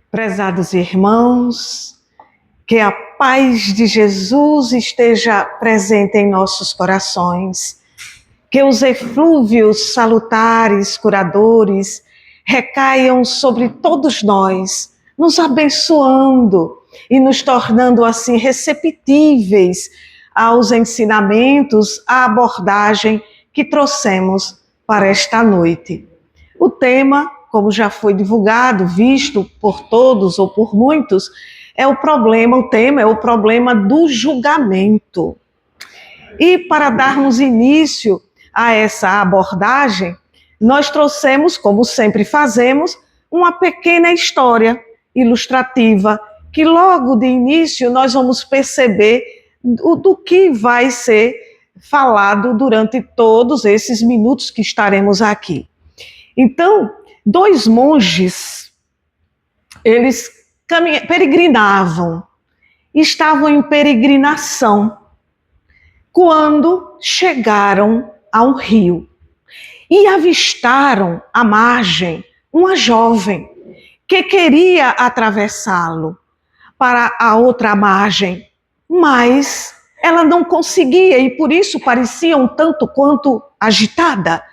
Prezados irmãos, que a paz de Jesus esteja presente em nossos corações, que os eflúvios salutares, curadores, recaiam sobre todos nós, nos abençoando e nos tornando assim receptíveis aos ensinamentos, à abordagem que trouxemos para esta noite. O tema, como já foi divulgado, visto por todos ou por muitos, o tema é o problema do julgamento. E para darmos início a essa abordagem, nós trouxemos, como sempre fazemos, uma pequena história ilustrativa, que logo de início nós vamos perceber do que vai ser falado durante todos esses minutos que estaremos aqui. Então, dois monges, eles peregrinavam, estavam em peregrinação, quando chegaram a um rio e avistaram à margem uma jovem que queria atravessá-lo para a outra margem, mas ela não conseguia e por isso parecia um tanto quanto agitada.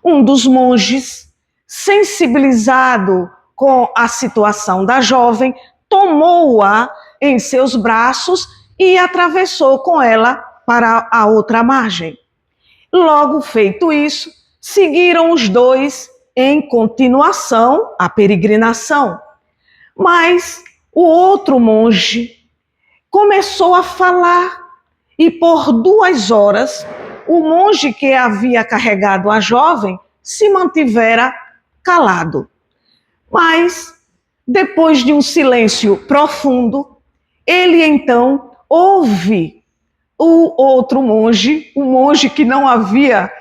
Um dos monges, sensibilizado com a situação da jovem, tomou-a em seus braços e atravessou com ela para a outra margem. Logo feito isso, seguiram os dois em continuação a peregrinação. Mas o outro monge começou a falar e por 2 horas o monge que havia carregado a jovem se mantivera calado. Mas, depois de um silêncio profundo, ele então ouve o outro monge, o monge que não havia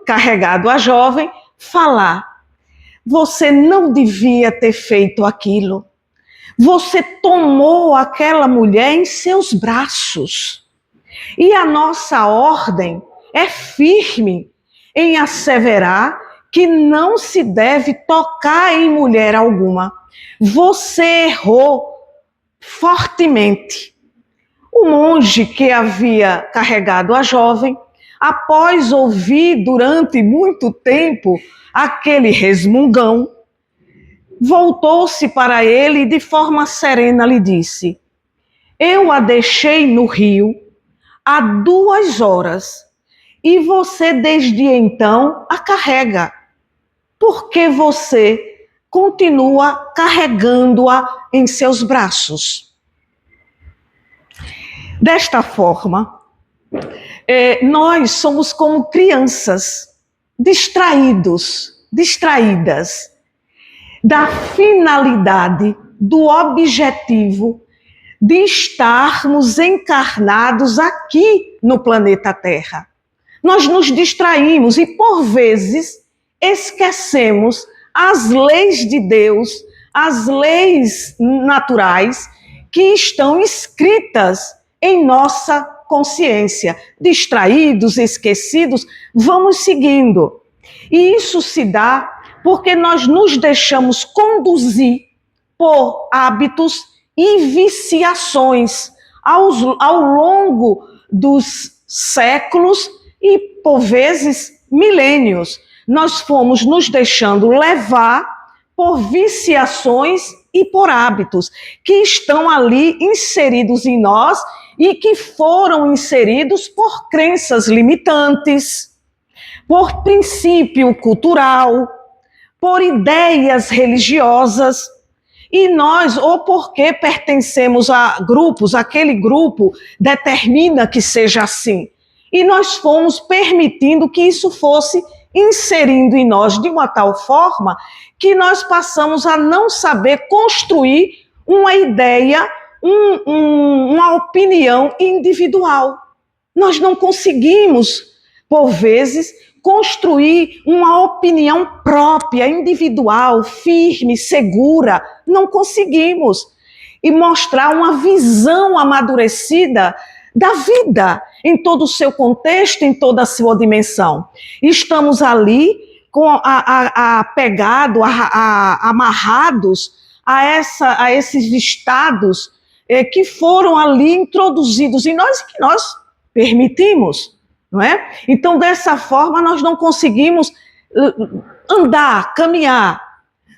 carregado a jovem, falar: "Você não devia ter feito aquilo. Você tomou aquela mulher em seus braços. E a nossa ordem é firme em asseverar que não se deve tocar em mulher alguma. Você errou fortemente." O monge que havia carregado a jovem, após ouvir durante muito tempo aquele resmungão, voltou-se para ele e de forma serena lhe disse: "Eu a deixei no rio há 2 horas e você desde então a carrega. Por que você continua carregando-a em seus braços?" Desta forma, nós somos como crianças, distraídas da finalidade, do objetivo de estarmos encarnados aqui no planeta Terra. Nós nos distraímos e, por vezes, esquecemos as leis de Deus, as leis naturais que estão escritas em nossa consciência. Distraídos, esquecidos, vamos seguindo. E isso se dá porque nós nos deixamos conduzir por hábitos e viciações ao longo dos séculos e, por vezes, milênios. Nós fomos nos deixando levar por viciações e por hábitos que estão ali inseridos em nós e que foram inseridos por crenças limitantes, por princípio cultural, por ideias religiosas, e nós, ou porque pertencemos a grupos, aquele grupo determina que seja assim, e nós fomos permitindo que isso fosse inserindo em nós de uma tal forma que nós passamos a não saber construir uma ideia, uma opinião individual. Nós não conseguimos, por vezes, construir uma opinião própria, individual, firme, segura. Não conseguimos. E mostrar uma visão amadurecida da vida, em todo o seu contexto, em toda a sua dimensão. Estamos ali apegados, amarrados a esses estados que foram ali introduzidos em nós e que nós permitimos, não é? Então, dessa forma, nós não conseguimos andar, caminhar.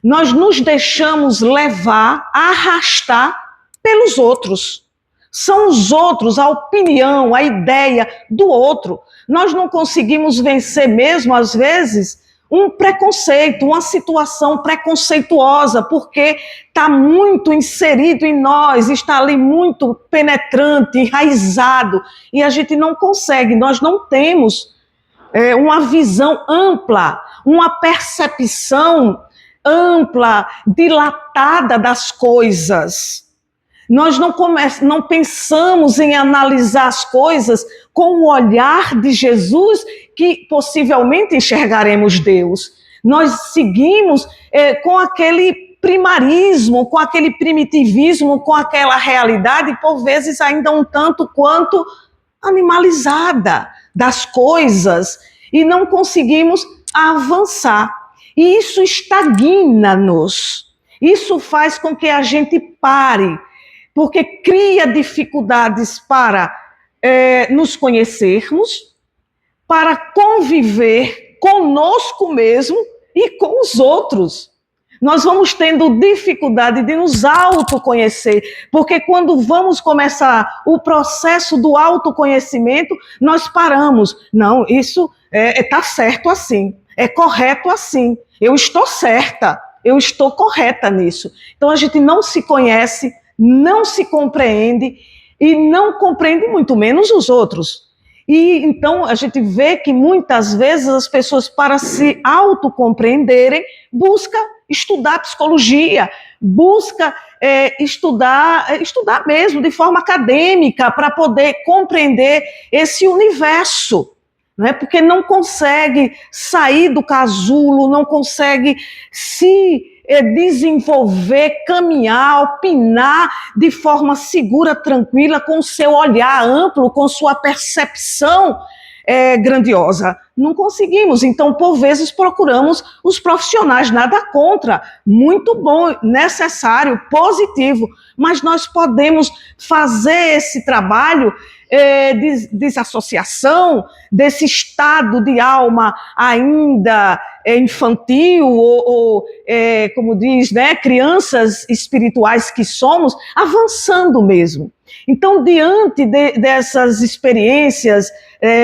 Nós nos deixamos levar, arrastar pelos outros. São os outros, a opinião, a ideia do outro. Nós não conseguimos vencer mesmo, às vezes, um preconceito, uma situação preconceituosa, porque está muito inserido em nós, está ali muito penetrante, enraizado, e a gente não consegue, nós não temos uma visão ampla, uma percepção ampla, dilatada das coisas. Nós não pensamos em analisar as coisas com o olhar de Jesus, que possivelmente enxergaremos Deus. Nós seguimos com aquele primarismo, com aquele primitivismo, com aquela realidade, por vezes ainda um tanto quanto animalizada das coisas, e não conseguimos avançar. E isso estagna-nos. Isso faz com que a gente pare, porque cria dificuldades para nos conhecermos, para conviver conosco mesmo e com os outros. Nós vamos tendo dificuldade de nos autoconhecer, porque quando vamos começar o processo do autoconhecimento, nós paramos. Não, isso está certo assim, é correto assim, eu estou certa, eu estou correta nisso. Então a gente não se conhece, não se compreende e não compreende muito menos os outros. E então a gente vê que muitas vezes as pessoas, para se autocompreenderem, buscam estudar psicologia, busca estudar mesmo de forma acadêmica para poder compreender esse universo, não é? Porque não consegue sair do casulo, não consegue se desenvolver, caminhar, opinar de forma segura, tranquila, com o seu olhar amplo, com sua percepção grandiosa. Não conseguimos, então, por vezes, procuramos os profissionais, nada contra, muito bom, necessário, positivo, mas nós podemos fazer esse trabalho de desassociação desse estado de alma ainda infantil ou como diz, né, crianças espirituais que somos, avançando mesmo. Então, diante dessas experiências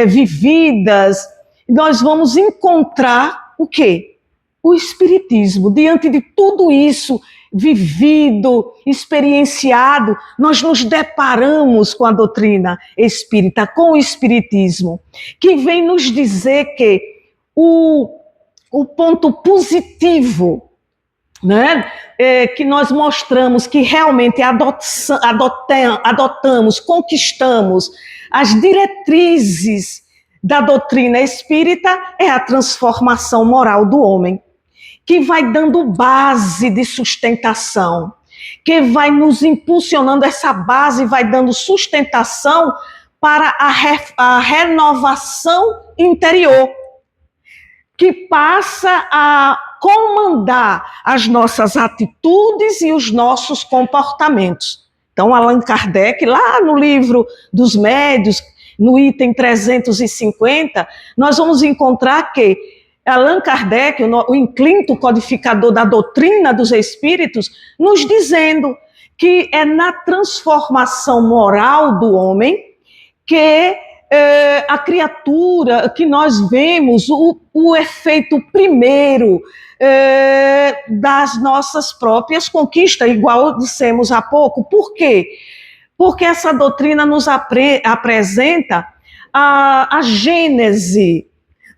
vividas, nós vamos encontrar o quê? O Espiritismo. Diante de tudo isso vivido, experienciado, nós nos deparamos com a doutrina espírita, com o Espiritismo, que vem nos dizer que o ponto positivo, né, que nós mostramos que realmente adotamos, conquistamos as diretrizes da doutrina espírita, é a transformação moral do homem, que vai dando base de sustentação, que vai nos impulsionando, essa base vai dando sustentação para a renovação interior, que passa a comandar as nossas atitudes e os nossos comportamentos. Então, Allan Kardec, lá no livro dos Médiuns, no item 350, nós vamos encontrar que Allan Kardec, o inclinto codificador da doutrina dos espíritos, nos dizendo que é na transformação moral do homem que a criatura, que nós vemos o efeito primeiro das nossas próprias conquistas, igual dissemos há pouco. Por quê? Porque essa doutrina nos apresenta a gênese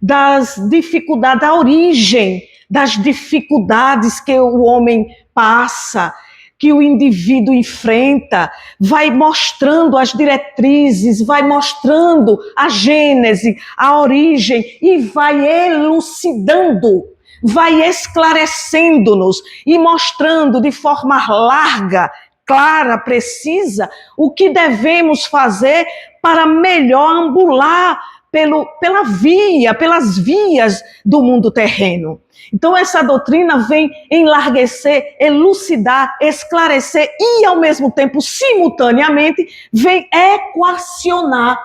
das dificuldades, a origem das dificuldades que o homem passa, que o indivíduo enfrenta, vai mostrando as diretrizes, vai mostrando a gênese, a origem, e vai elucidando, vai esclarecendo-nos e mostrando de forma larga, clara, precisa, o que devemos fazer para melhor ambular pelas vias do mundo terreno. Então essa doutrina vem enlarguecer, elucidar, esclarecer e ao mesmo tempo, simultaneamente, vem equacionar,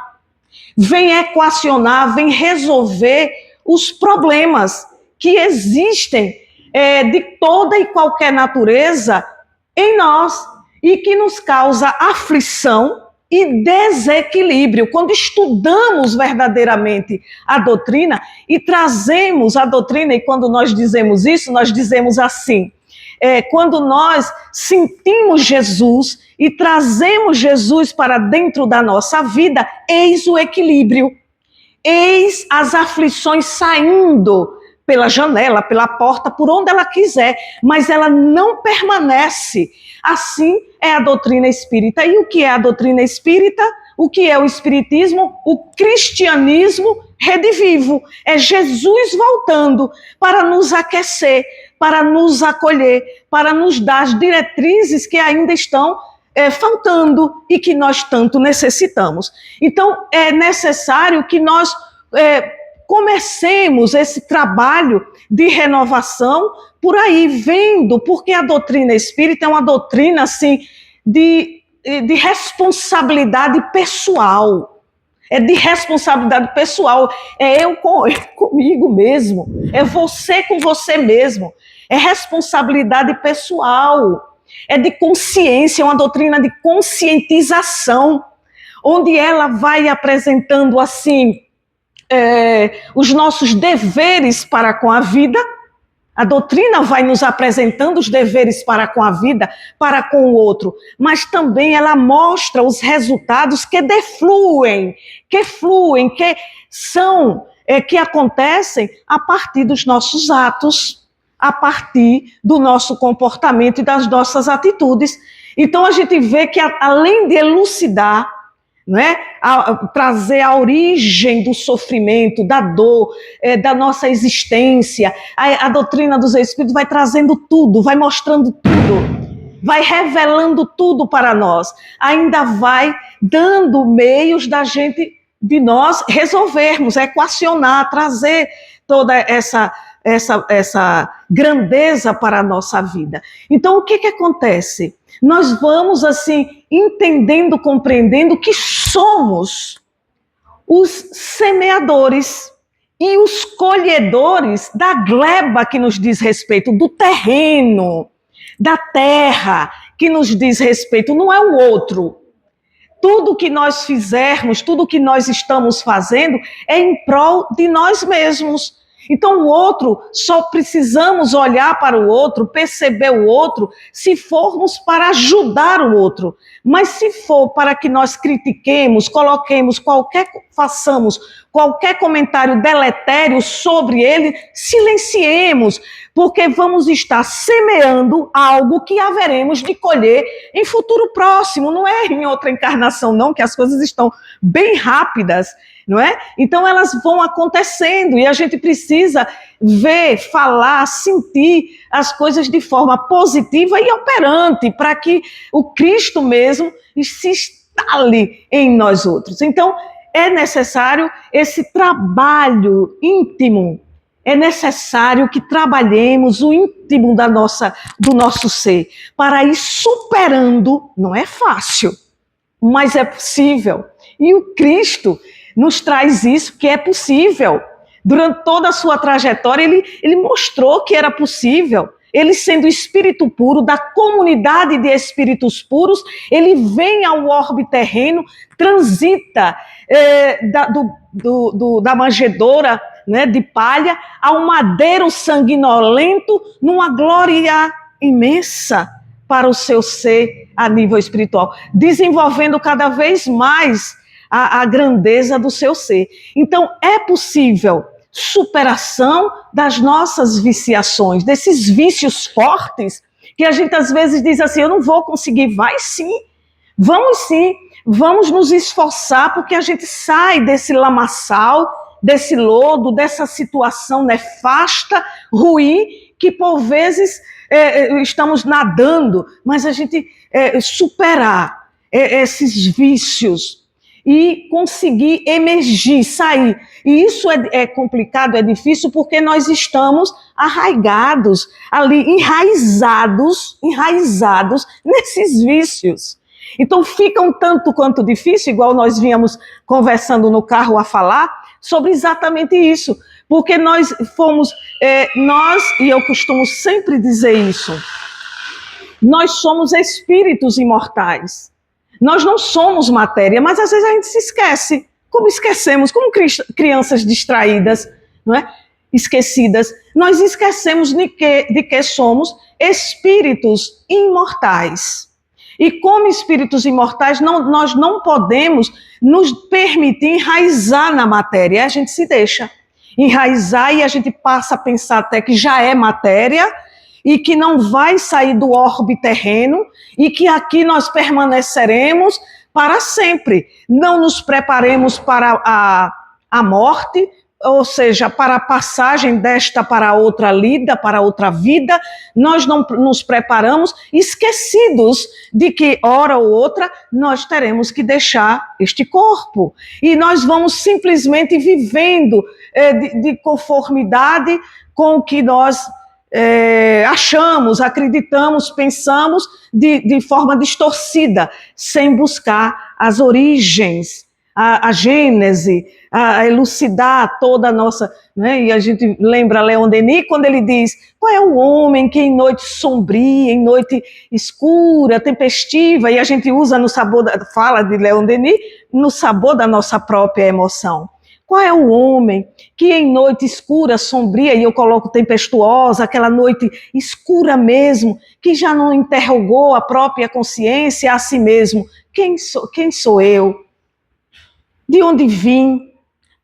vem resolver os problemas que existem de toda e qualquer natureza em nós e que nos causa aflição e desequilíbrio. Quando estudamos verdadeiramente a doutrina e trazemos a doutrina, e quando nós dizemos isso, nós dizemos assim, quando nós sentimos Jesus e trazemos Jesus para dentro da nossa vida, eis o equilíbrio, eis as aflições saindo pela janela, pela porta, por onde ela quiser, mas ela não permanece. Assim é a doutrina espírita. E o que é a doutrina espírita? O que é o espiritismo? O cristianismo redivivo. É Jesus voltando para nos aquecer, para nos acolher, para nos dar as diretrizes que ainda estão faltando e que nós tanto necessitamos. Então, é necessário que nós comecemos esse trabalho de renovação por aí, vendo, porque a doutrina espírita é uma doutrina assim, de responsabilidade pessoal. É de responsabilidade pessoal. É eu comigo mesmo. É você com você mesmo. É responsabilidade pessoal. É de consciência, é uma doutrina de conscientização, onde ela vai apresentando assim os nossos deveres para com a vida. A doutrina vai nos apresentando os deveres para com a vida, para com o outro, mas também ela mostra os resultados que fluem, que são, que acontecem a partir dos nossos atos, a partir do nosso comportamento e das nossas atitudes. Então a gente vê que além de elucidar, né, trazer a origem do sofrimento, da dor, da nossa existência, a doutrina dos Espíritos vai trazendo tudo, vai mostrando tudo, vai revelando tudo para nós, ainda vai dando meios de nós resolvermos, equacionar, trazer toda essa grandeza para a nossa vida. Então, o que acontece? Nós vamos, assim, entendendo, compreendendo que somos os semeadores e os colhedores da gleba que nos diz respeito, do terreno, da terra que nos diz respeito, não é o outro. Tudo que nós fizermos, tudo que nós estamos fazendo é em prol de nós mesmos. Então o outro, só precisamos olhar para o outro, perceber o outro, se formos para ajudar o outro. Mas se for para que nós critiquemos, façamos qualquer comentário deletério sobre ele, silenciemos, porque vamos estar semeando algo que haveremos de colher em futuro próximo, não é em outra encarnação não, que as coisas estão bem rápidas, não é? Então elas vão acontecendo e a gente precisa ver, falar, sentir as coisas de forma positiva e operante para que o Cristo mesmo se instale em nós outros. Então é necessário esse trabalho íntimo, é necessário que trabalhemos o íntimo do nosso ser para ir superando. Não é fácil, mas é possível. E o Cristo nos traz isso, que é possível. Durante toda a sua trajetória, ele mostrou que era possível. Ele, sendo espírito puro, da comunidade de espíritos puros, ele vem ao orbe terreno, transita da manjedoura, né, de palha ao madeiro sanguinolento, numa glória imensa para o seu ser a nível espiritual, desenvolvendo cada vez mais a grandeza do seu ser. Então, é possível superação das nossas viciações, desses vícios fortes, que a gente às vezes diz assim, eu não vou conseguir. Vai sim, vamos nos esforçar, porque a gente sai desse lamaçal, desse lodo, dessa situação nefasta, ruim, que por vezes estamos nadando, mas a gente superar esses vícios e conseguir emergir, sair. E isso é complicado, é difícil, porque nós estamos arraigados, ali, enraizados nesses vícios. Então fica um tanto quanto difícil, igual nós vínhamos conversando no carro a falar, sobre exatamente isso. Porque nós fomos, e eu costumo sempre dizer isso, nós somos espíritos imortais. Nós não somos matéria, mas às vezes a gente se esquece. Como esquecemos, como crianças distraídas, não é? Esquecidas. Nós esquecemos de que somos espíritos imortais. E como espíritos imortais, nós não podemos nos permitir enraizar na matéria. A gente se deixa enraizar e a gente passa a pensar até que já é matéria e que não vai sair do orbe terreno e que aqui nós permaneceremos para sempre. Não nos preparemos para a morte, ou seja, para a passagem desta para outra lida, para outra vida. Nós não nos preparamos, esquecidos de que, hora ou outra, nós teremos que deixar este corpo. E nós vamos simplesmente vivendo de conformidade com o que nós achamos, acreditamos, pensamos de forma distorcida, sem buscar as origens, a gênese, a elucidar toda a nossa... Né? E a gente lembra Leon Denis quando ele diz: qual é o homem que em noite sombria, em noite escura, tempestiva, e a gente usa no sabor, fala de Leon Denis, no sabor da nossa própria emoção. Qual é o homem que em noite escura, sombria, e eu coloco tempestuosa, aquela noite escura mesmo, que já não interrogou a própria consciência a si mesmo? Quem sou eu? De onde vim?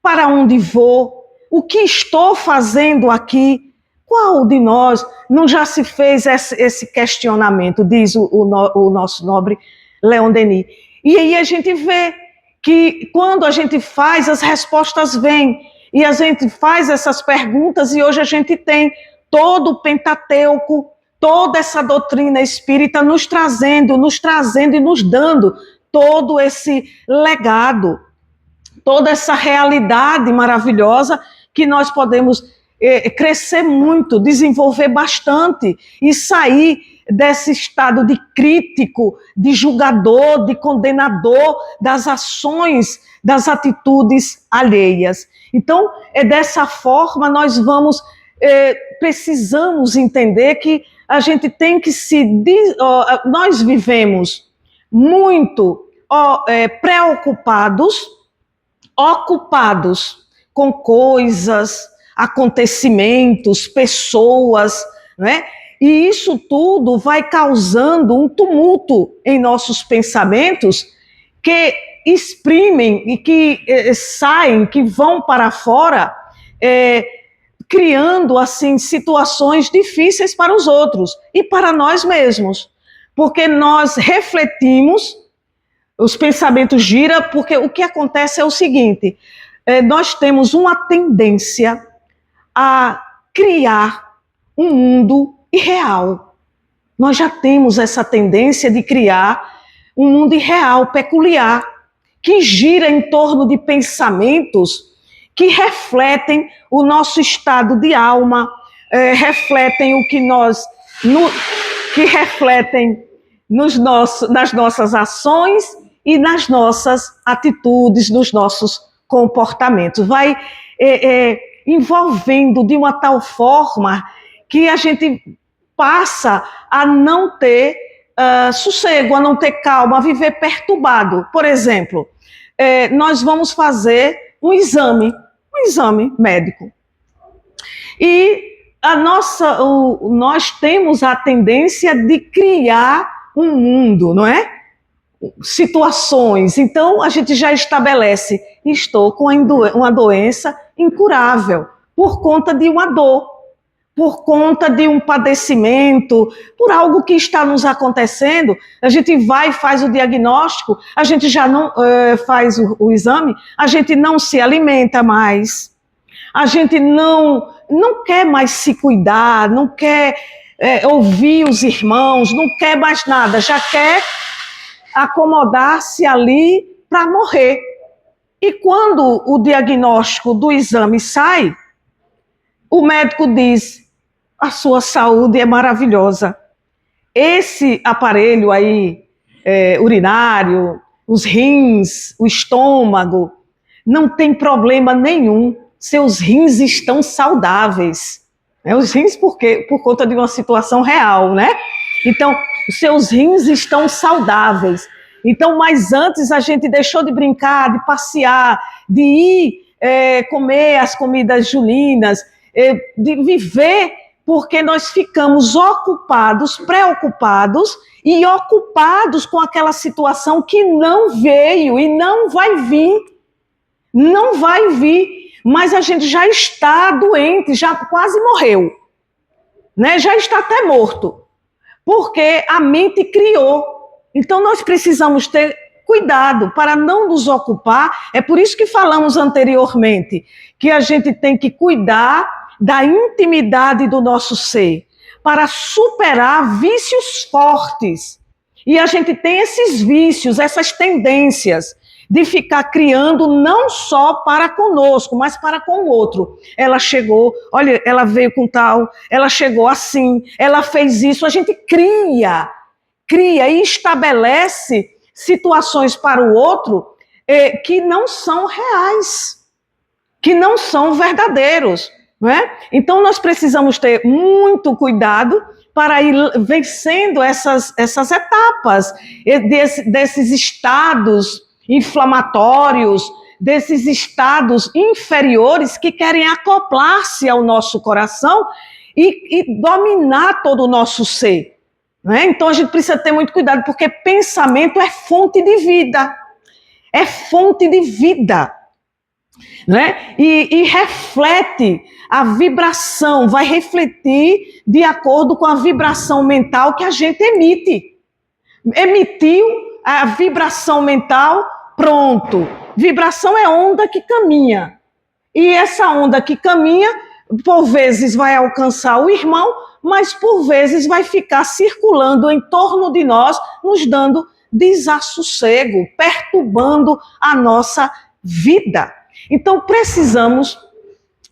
Para onde vou? O que estou fazendo aqui? Qual de nós não já se fez esse questionamento, diz o nosso nobre Leon Denis. E aí a gente vê que quando a gente faz, as respostas vêm. E a gente faz essas perguntas e hoje a gente tem todo o Pentateuco, toda essa doutrina espírita nos trazendo e nos dando todo esse legado, toda essa realidade maravilhosa que nós podemos crescer muito, desenvolver bastante e sair desse estado de crítico, de julgador, de condenador das ações, das atitudes alheias. Então, dessa forma nós precisamos entender que a gente tem que nós vivemos muito preocupados, ocupados com coisas, acontecimentos, pessoas, não é? E isso tudo vai causando um tumulto em nossos pensamentos que exprimem e que saem, que vão para fora, criando assim situações difíceis para os outros e para nós mesmos, porque nós refletimos, os pensamentos giram, porque o que acontece é o seguinte: nós temos uma tendência a criar um mundo irreal. Nós já temos essa tendência de criar um mundo irreal, peculiar, que gira em torno de pensamentos que refletem o nosso estado de alma, refletem o que que refletem nas nossas ações e nas nossas atitudes, nos nossos comportamentos. Vai envolvendo de uma tal forma que a gente passa a não ter sossego, a não ter calma, a viver perturbado. Por exemplo, nós vamos fazer um exame médico. E nós temos a tendência de criar um mundo, não é? Situações. Então, a gente já estabelece: estou com uma doença incurável por conta de uma dor, por conta de um padecimento, por algo que está nos acontecendo. A gente vai e faz o diagnóstico, a gente já não faz o exame, a gente não se alimenta mais, a gente não quer mais se cuidar, não quer ouvir os irmãos, não quer mais nada, já quer acomodar-se ali para morrer. E quando o diagnóstico do exame sai, o médico diz: a sua saúde é maravilhosa. Esse aparelho aí, urinário, os rins, o estômago, não tem problema nenhum. Seus rins estão saudáveis. Os rins por conta de uma situação real, né? Então, os seus rins estão saudáveis. Então, mas antes a gente deixou de brincar, de passear, de ir comer as comidas julinas, de viver, porque nós ficamos ocupados, preocupados e ocupados com aquela situação que não veio e não vai vir. Não vai vir, mas a gente já está doente, já quase morreu, né? Já está até morto, porque a mente criou. Então nós precisamos ter cuidado para não nos ocupar. É por isso que falamos anteriormente, que a gente tem que cuidar da intimidade do nosso ser, para superar vícios fortes. E a gente tem esses vícios, essas tendências de ficar criando não só para conosco, mas para com o outro. Ela chegou, olha, ela veio com tal, ela chegou assim, ela fez isso. A gente cria e estabelece situações para o outro que não são reais, que não são verdadeiros. Não é? Então nós precisamos ter muito cuidado para ir vencendo essas etapas, desses estados inflamatórios, desses estados inferiores que querem acoplar-se ao nosso coração e dominar todo o nosso ser. Não é? Então a gente precisa ter muito cuidado, porque pensamento é fonte de vida. É fonte de vida. Né? E reflete a vibração, vai refletir de acordo com a vibração mental que a gente emite. Emitiu a vibração mental, pronto. Vibração é onda que caminha. E essa onda que caminha, por vezes vai alcançar o irmão, mas por vezes vai ficar circulando em torno de nós, nos dando desassossego, perturbando a nossa vida. Então precisamos,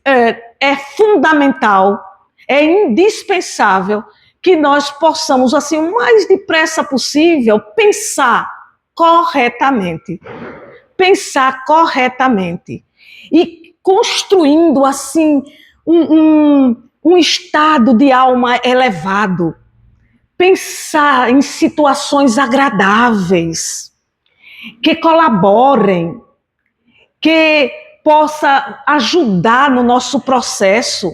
é fundamental, é indispensável que nós possamos, assim, o mais depressa possível, pensar corretamente. Pensar corretamente. E construindo, assim, um estado de alma elevado. Pensar em situações agradáveis, que colaborem, que possa ajudar no nosso processo,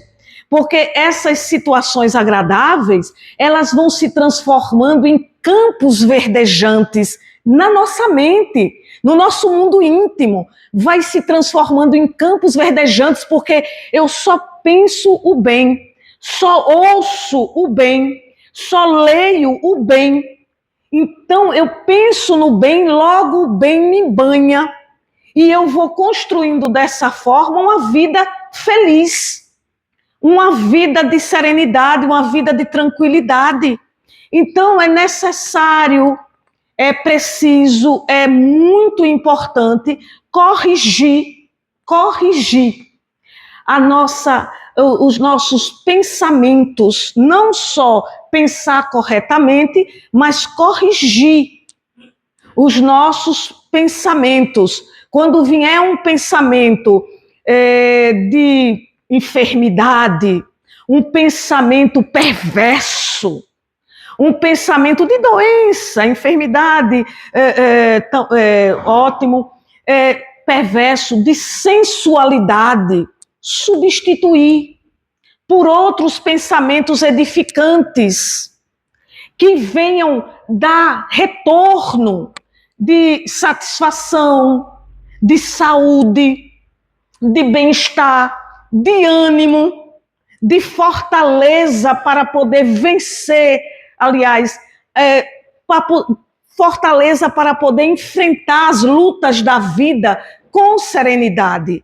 porque essas situações agradáveis, elas vão se transformando em campos verdejantes na nossa mente, no nosso mundo íntimo, vai se transformando em campos verdejantes, porque eu só penso o bem, só ouço o bem, só leio o bem. Então eu penso no bem, logo o bem me banha. E eu vou construindo dessa forma uma vida feliz, uma vida de serenidade, uma vida de tranquilidade. Então é necessário, é preciso, é muito importante corrigir os nossos pensamentos, não só pensar corretamente, mas corrigir os nossos pensamentos. Quando vier um pensamento de enfermidade, um pensamento perverso, um pensamento de doença, enfermidade, ótimo, perverso, de sensualidade, substituir por outros pensamentos edificantes, que venham dar retorno de satisfação, de saúde, de bem-estar, de ânimo, de fortaleza para poder vencer, aliás, fortaleza para poder enfrentar as lutas da vida com serenidade.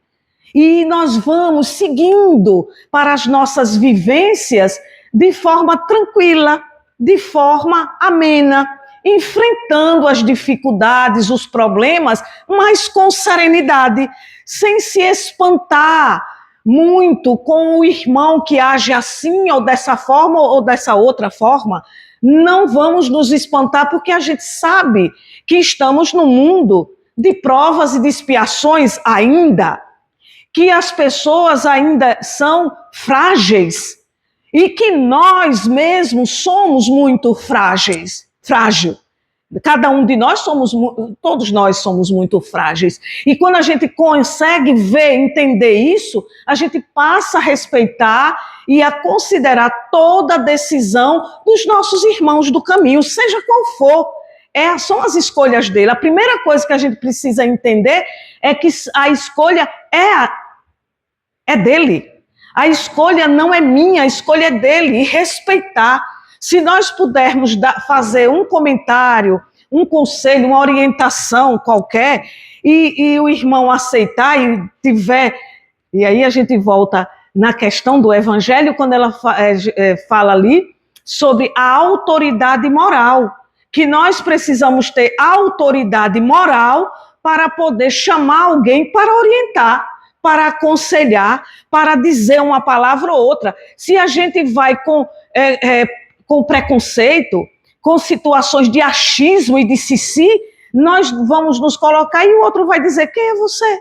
E nós vamos seguindo para as nossas vivências de forma tranquila, de forma amena, enfrentando as dificuldades, os problemas, mas com serenidade, sem se espantar muito com o irmão que age assim, ou dessa forma, ou dessa outra forma. Não vamos nos espantar, porque a gente sabe que estamos num mundo de provas e de expiações ainda, que as pessoas ainda são frágeis e que nós mesmos somos muito frágil. Cada um de nós todos nós somos muito frágeis. E quando a gente consegue ver, entender isso, a gente passa a respeitar e a considerar toda a decisão dos nossos irmãos do caminho, seja qual for. São as escolhas dele. A primeira coisa que a gente precisa entender é que a escolha é dele. A escolha não é minha, a escolha é dele, e respeitar. Se nós pudermos fazer um comentário, um conselho, uma orientação qualquer, e o irmão aceitar e tiver... E aí a gente volta na questão do evangelho, quando ela fala ali sobre a autoridade moral, que nós precisamos ter autoridade moral para poder chamar alguém para orientar, para aconselhar, para dizer uma palavra ou outra. Se a gente vai com preconceito, com situações de achismo e de si, nós vamos nos colocar e o outro vai dizer: quem é você?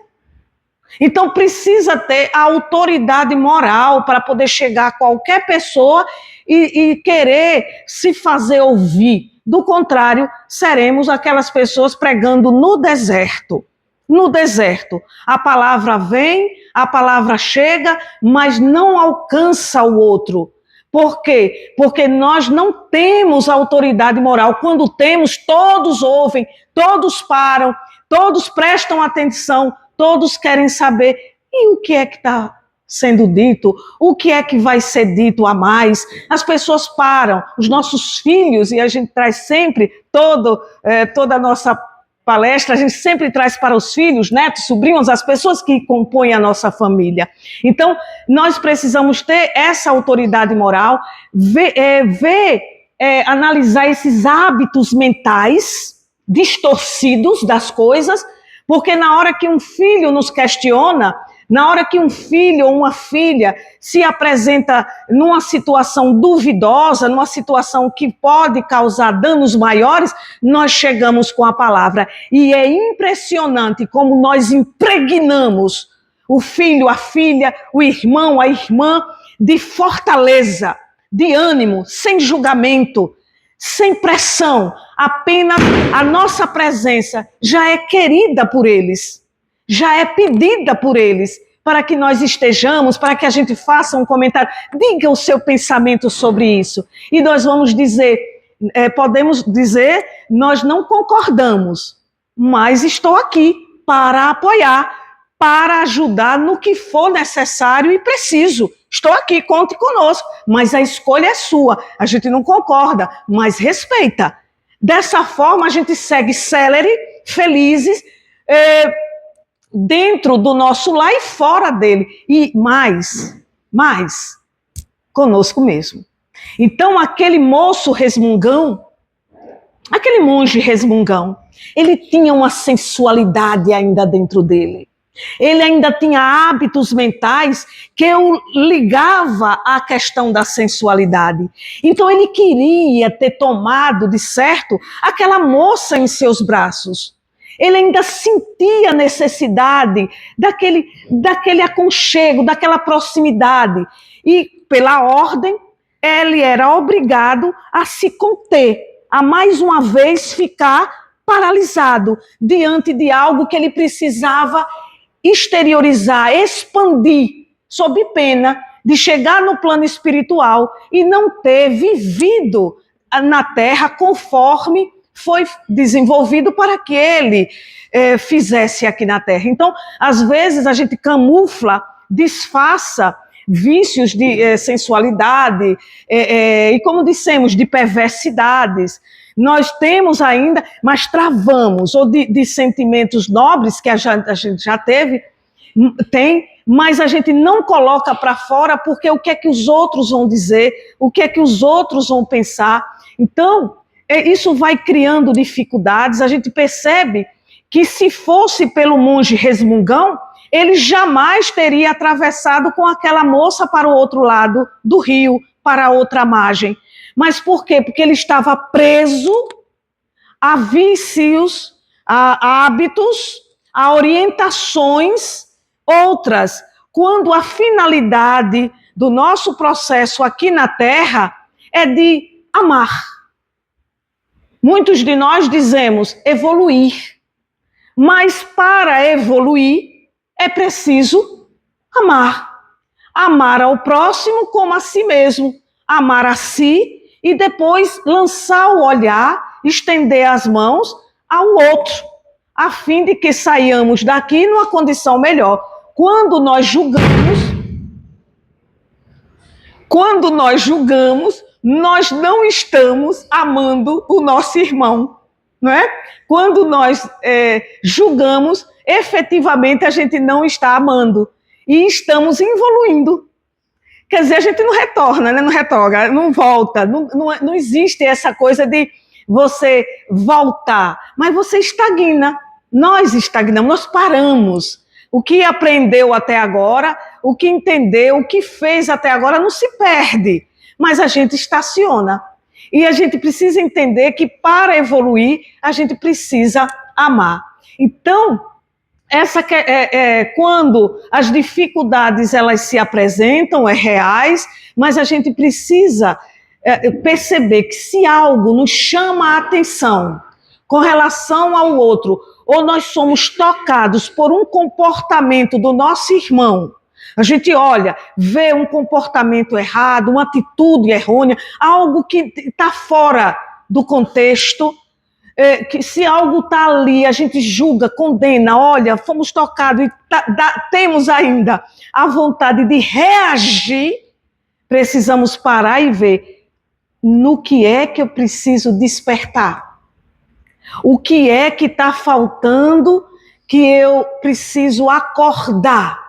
Então precisa ter a autoridade moral para poder chegar a qualquer pessoa e querer se fazer ouvir. Do contrário, seremos aquelas pessoas pregando no deserto. No deserto, a palavra vem, a palavra chega, mas não alcança o outro. Por quê? Porque nós não temos autoridade moral. Quando temos, todos ouvem, todos param, todos prestam atenção, todos querem saber. E o que é que está sendo dito? O que é que vai ser dito a mais? As pessoas param, os nossos filhos, e a gente traz sempre toda a nossa palestra, a gente sempre traz para os filhos, netos, sobrinhos, as pessoas que compõem a nossa família. Então, nós precisamos ter essa autoridade moral, analisar esses hábitos mentais distorcidos das coisas, porque na hora que um filho nos questiona, na hora que um filho ou uma filha se apresenta numa situação duvidosa, numa situação que pode causar danos maiores, nós chegamos com a palavra. E é impressionante como nós impregnamos o filho, a filha, o irmão, a irmã, de fortaleza, de ânimo, sem julgamento, sem pressão. Apenas a nossa presença já é querida por eles. Já é pedida por eles, para que nós estejamos, para que a gente faça um comentário, diga o seu pensamento sobre isso. E nós vamos dizer, podemos dizer, nós não concordamos, mas estou aqui para apoiar, para ajudar no que for necessário e preciso. Estou aqui, conte conosco, mas a escolha é sua. A gente não concorda, mas respeita. Dessa forma a gente segue célere, felizes, dentro do nosso lar e fora dele. E mais, conosco mesmo. Então, aquele moço resmungão, aquele monge resmungão, ele tinha uma sensualidade ainda dentro dele. Ele ainda tinha hábitos mentais que o ligava à questão da sensualidade. Então, ele queria ter tomado, de certo, aquela moça em seus braços. Ele ainda sentia necessidade daquele aconchego, daquela proximidade. E, pela ordem, ele era obrigado a se conter, a mais uma vez ficar paralisado diante de algo que ele precisava exteriorizar, expandir, sob pena de chegar no plano espiritual e não ter vivido na Terra conforme foi desenvolvido para que ele fizesse aqui na Terra. Então, às vezes a gente camufla, disfarça vícios de sensualidade e, como dissemos, de perversidades. Nós temos ainda, mas travamos, ou de sentimentos nobres que a gente já tem, mas a gente não coloca para fora porque o que é que os outros vão dizer, o que é que os outros vão pensar. Então, isso vai criando dificuldades. A gente percebe que se fosse pelo monge resmungão, ele jamais teria atravessado com aquela moça para o outro lado do rio, para a outra margem. Mas por quê? Porque ele estava preso a vícios, a hábitos, a orientações outras, quando a finalidade do nosso processo aqui na Terra é de amar. Muitos de nós dizemos evoluir, mas para evoluir é preciso amar. Amar ao próximo como a si mesmo, amar a si e depois lançar o olhar, estender as mãos ao outro, a fim de que saiamos daqui numa condição melhor. Quando nós julgamos, nós não estamos amando o nosso irmão, não é? Quando nós julgamos, efetivamente a gente não está amando e estamos evoluindo. Quer dizer, a gente não retorna, né? Não retorna, não volta, não existe essa coisa de você voltar, mas você estagna. Nós estagnamos, nós paramos. O que aprendeu até agora, o que entendeu, o que fez até agora não se perde, mas a gente estaciona. E a gente precisa entender que para evoluir, a gente precisa amar. Então, quando as dificuldades elas se apresentam, reais, mas a gente precisa perceber que se algo nos chama a atenção com relação ao outro, ou nós somos tocados por um comportamento do nosso irmão, a gente olha, vê um comportamento errado, uma atitude errônea, algo que está fora do contexto, que se algo está ali, a gente julga, condena, olha, fomos tocados e temos ainda a vontade de reagir, precisamos parar e ver no que é que eu preciso despertar. O que é que está faltando que eu preciso acordar?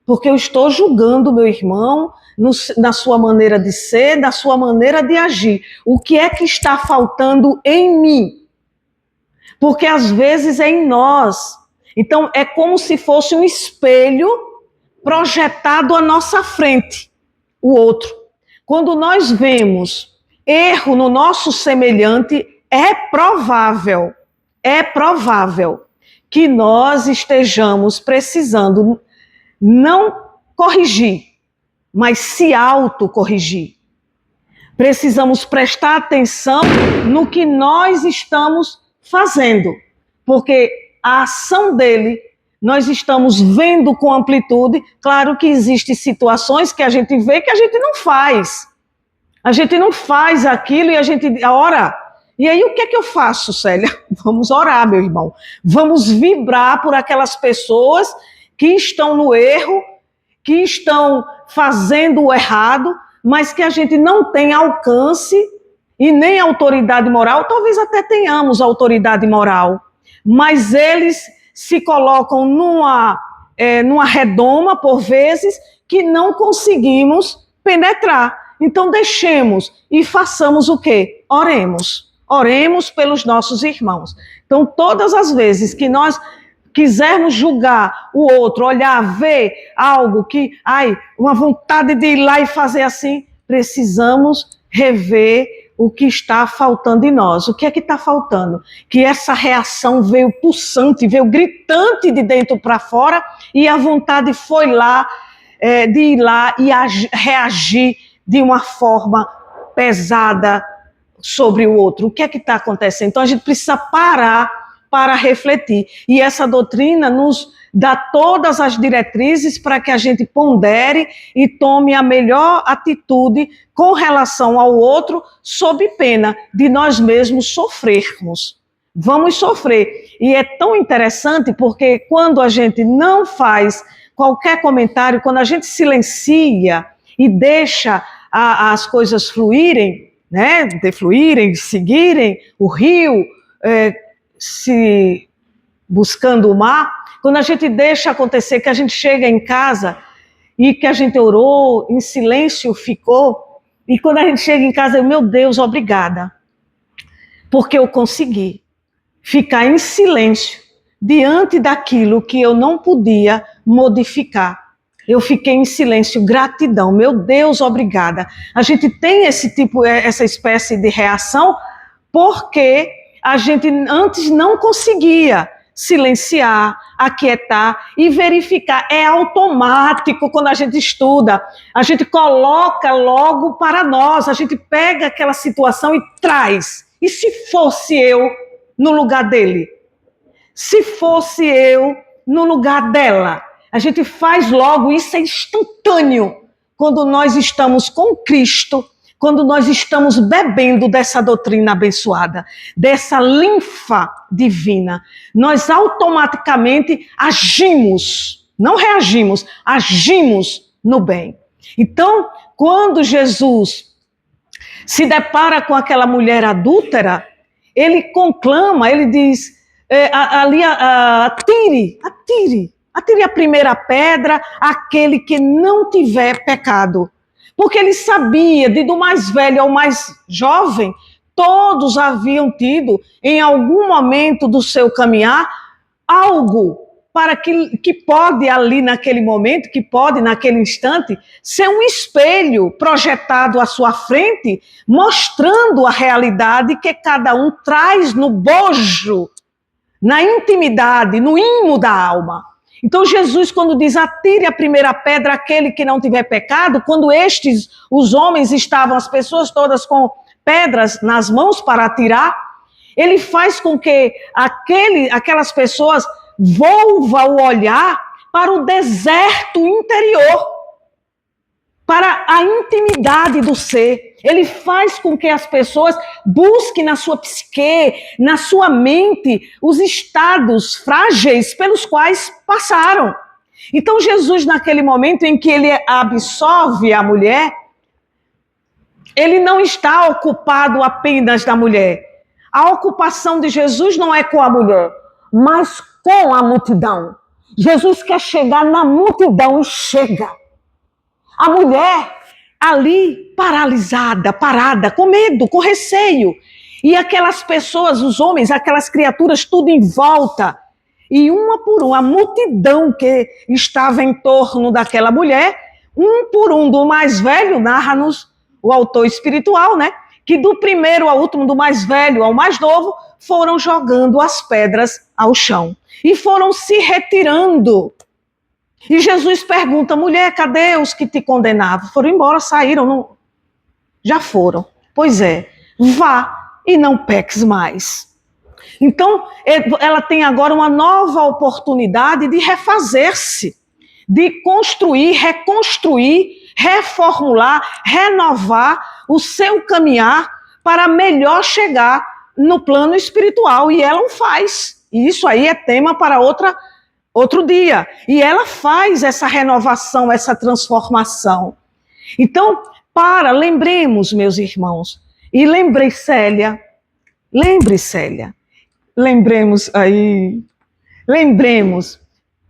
Porque eu estou julgando meu irmão na sua maneira de ser, na sua maneira de agir. O que é que está faltando em mim? Porque às vezes é em nós. Então é como se fosse um espelho projetado à nossa frente, o outro. Quando nós vemos erro no nosso semelhante, é provável que nós estejamos precisando não corrigir, mas se autocorrigir. Precisamos prestar atenção no que nós estamos fazendo, porque a ação dele nós estamos vendo com amplitude. Claro que existem situações que a gente vê que a gente não faz. A gente não faz aquilo e a gente ora. E aí o que é que eu faço, Célia? Vamos orar, meu irmão. Vamos vibrar por aquelas pessoas que estão no erro, que estão fazendo o errado, mas que a gente não tem alcance e nem autoridade moral. Talvez até tenhamos autoridade moral, mas eles se colocam numa redoma, por vezes, que não conseguimos penetrar. Então deixemos e façamos o quê? Oremos. Oremos pelos nossos irmãos. Então todas as vezes que nós quisermos julgar o outro, olhar, ver algo que, uma vontade de ir lá e fazer assim, precisamos rever o que está faltando em nós. O que é que está faltando? Que essa reação veio pulsante, veio gritante de dentro para fora e a vontade foi lá, de ir lá e reagir de uma forma pesada sobre o outro. O que é que está acontecendo? Então a gente precisa parar para refletir. E essa doutrina nos dá todas as diretrizes para que a gente pondere e tome a melhor atitude com relação ao outro, sob pena de nós mesmos sofrermos. Vamos sofrer. E é tão interessante porque quando a gente não faz qualquer comentário, quando a gente silencia e deixa as coisas fluírem, né, defluírem, seguirem o rio, se buscando o mar, quando a gente deixa acontecer, que a gente chega em casa e que a gente orou, em silêncio ficou, e quando a gente chega em casa, meu Deus, obrigada. porque eu consegui ficar em silêncio diante daquilo que eu não podia modificar. Eu fiquei em silêncio, gratidão, meu Deus, obrigada. A gente tem esse tipo, essa espécie de reação, porque a gente antes não conseguia silenciar, aquietar e verificar. É automático quando a gente estuda. A gente coloca logo para nós, a gente pega aquela situação e traz. E se fosse eu no lugar dele? Se fosse eu no lugar dela? A gente faz logo, isso é instantâneo. Quando nós estamos com Cristo, quando nós estamos bebendo dessa doutrina abençoada, dessa linfa divina, nós automaticamente agimos, não reagimos, agimos no bem. Então, quando Jesus se depara com aquela mulher adúltera, ele conclama, ele diz, atire a primeira pedra aquele que não tiver pecado. Porque ele sabia, de do mais velho ao mais jovem, todos haviam tido, em algum momento do seu caminhar, algo para que pode ali naquele momento, que pode naquele instante, ser um espelho projetado à sua frente, mostrando a realidade que cada um traz no bojo, na intimidade, no imo da alma. Então Jesus, quando diz atire a primeira pedra aquele que não tiver pecado, quando os homens estavam, as pessoas todas com pedras nas mãos para atirar, ele faz com que aquelas pessoas volvam o olhar para o deserto interior, para a intimidade do ser. Ele faz com que as pessoas busquem na sua psique, na sua mente, os estados frágeis pelos quais passaram. Então Jesus, naquele momento em que ele absolve a mulher, ele não está ocupado apenas da mulher. A ocupação de Jesus não é com a mulher, mas com a multidão. Jesus quer chegar na multidão e chega. A mulher ali paralisada, parada, com medo, com receio. E aquelas pessoas, os homens, aquelas criaturas, tudo em volta. E uma por uma, a multidão que estava em torno daquela mulher, um por um, do mais velho, narra-nos o autor espiritual, né? Que do primeiro ao último, do mais velho ao mais novo, foram jogando as pedras ao chão. E foram se retirando. E Jesus pergunta, mulher, cadê os que te condenavam? Foram embora, saíram, não... já foram. Pois é, vá e não peques mais. Então, ela tem agora uma nova oportunidade de refazer-se, de construir, reconstruir, reformular, renovar o seu caminhar para melhor chegar no plano espiritual. E ela o faz. E isso aí é tema para outro dia. E ela faz essa renovação, essa transformação. Então, lembremos, meus irmãos, e lembre Célia, lembremos,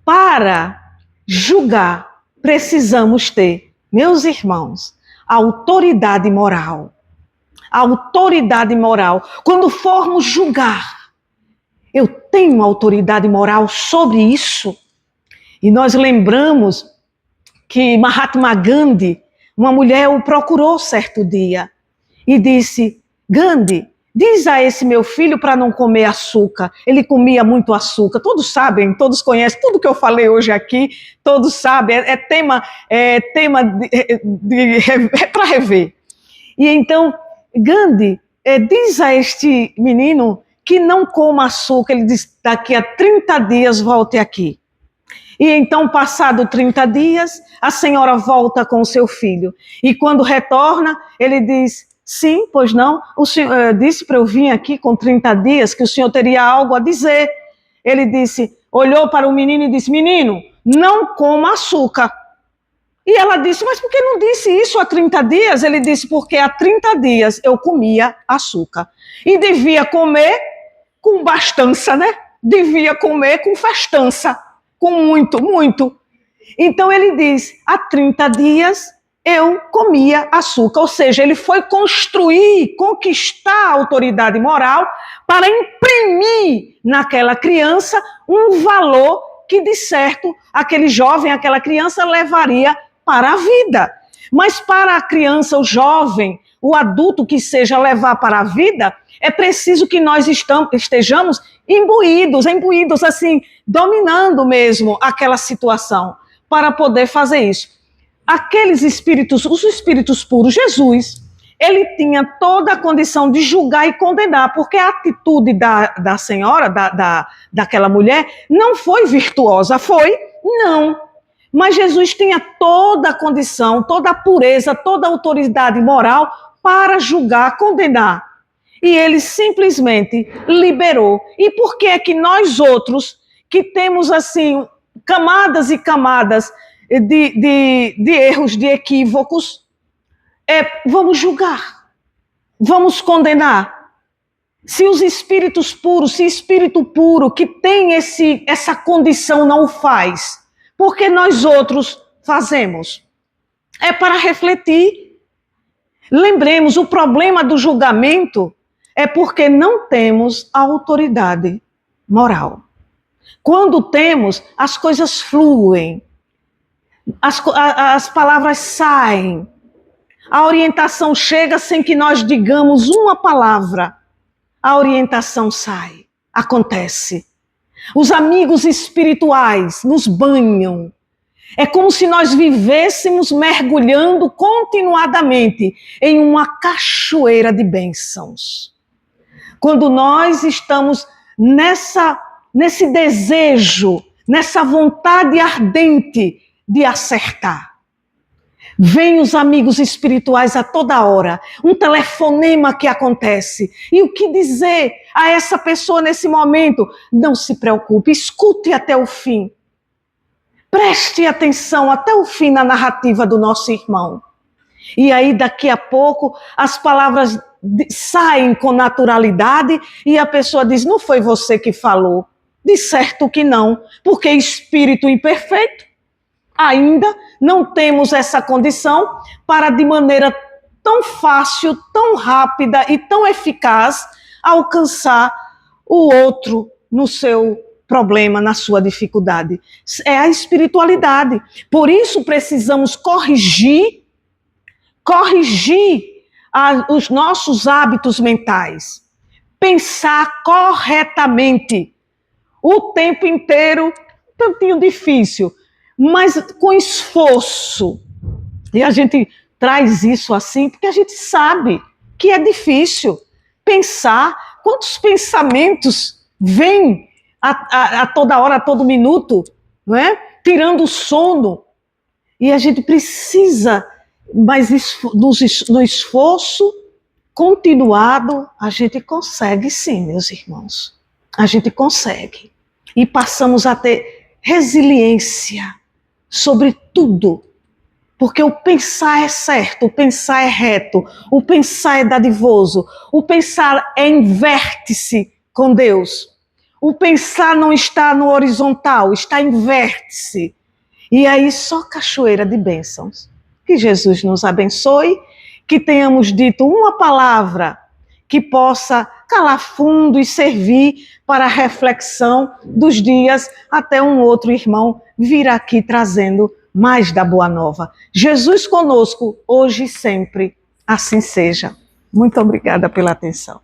para julgar, precisamos ter, meus irmãos, autoridade moral. Autoridade moral. Quando formos julgar, eu tenho autoridade moral sobre isso. E nós lembramos que Mahatma Gandhi, uma mulher o procurou certo dia e disse, Gandhi, diz a esse meu filho para não comer açúcar. Ele comia muito açúcar. Todos sabem, todos conhecem, tudo que eu falei hoje aqui, todos sabem, é tema para rever. E então, Gandhi diz a este menino que não coma açúcar, ele diz, daqui a 30 dias volte aqui. E então, passado 30 dias, a senhora volta com o seu filho. E quando retorna, ele diz, sim, pois não, o senhor disse para eu vir aqui com 30 dias, que o senhor teria algo a dizer. Ele disse, olhou para o menino e disse, menino, não coma açúcar. E ela disse, mas por que não disse isso há 30 dias? Ele disse, porque há 30 dias eu comia açúcar. E devia comer com bastança, né? Devia comer com festança, com muito, muito. Então ele diz, há 30 dias eu comia açúcar. Ou seja, ele foi construir, conquistar a autoridade moral para imprimir naquela criança um valor que, de certo, aquele jovem, aquela criança levaria para a vida. Mas para a criança, o jovem, o adulto que seja levar para a vida, é preciso que nós estejamos imbuídos assim, dominando mesmo aquela situação, para poder fazer isso. Aqueles espíritos, os espíritos puros, Jesus, ele tinha toda a condição de julgar e condenar, porque a atitude da senhora, daquela mulher, não foi virtuosa, foi? Não. Mas Jesus tinha toda a condição, toda a pureza, toda a autoridade moral para julgar, condenar. E ele simplesmente liberou. E por que é que nós outros, que temos assim camadas e camadas de erros, de equívocos, vamos julgar, vamos condenar? Se os espíritos puros, se espírito puro que tem essa condição não o faz, por que nós outros fazemos? É para refletir. Lembremos, o problema do julgamento é porque não temos a autoridade moral. Quando temos, as coisas fluem, as palavras saem, a orientação chega sem que nós digamos uma palavra. A orientação sai, acontece. Os amigos espirituais nos banham. É como se nós vivêssemos mergulhando continuadamente em uma cachoeira de bênçãos. Quando nós estamos nesse desejo, nessa vontade ardente de acertar, vêm os amigos espirituais a toda hora, um telefonema que acontece. E o que dizer a essa pessoa nesse momento? Não se preocupe, escute até o fim. Preste atenção até o fim na narrativa do nosso irmão. E aí, daqui a pouco, as palavras saem com naturalidade e a pessoa diz, não foi você que falou. De certo que não, porque espírito imperfeito, ainda não temos essa condição para, de maneira tão fácil, tão rápida e tão eficaz, alcançar o outro no seu problema, na sua dificuldade. É a espiritualidade. Por isso precisamos corrigir os nossos hábitos mentais. Pensar corretamente. O tempo inteiro, um tantinho difícil, mas com esforço. E a gente traz isso assim, porque a gente sabe que é difícil pensar. Quantos pensamentos vêm a toda hora, a todo minuto, não é? Tirando o sono. E a gente precisa, mas no esforço continuado, a gente consegue sim, meus irmãos. A gente consegue. E passamos a ter resiliência sobre tudo. Porque o pensar é certo, o pensar é reto, o pensar é dadivoso, o pensar é em vértice com Deus. O pensar não está no horizontal, está em vértice. E aí só cachoeira de bênçãos. Que Jesus nos abençoe, que tenhamos dito uma palavra que possa calar fundo e servir para a reflexão dos dias até um outro irmão vir aqui trazendo mais da Boa Nova. Jesus conosco, hoje e sempre. Assim seja. Muito obrigada pela atenção.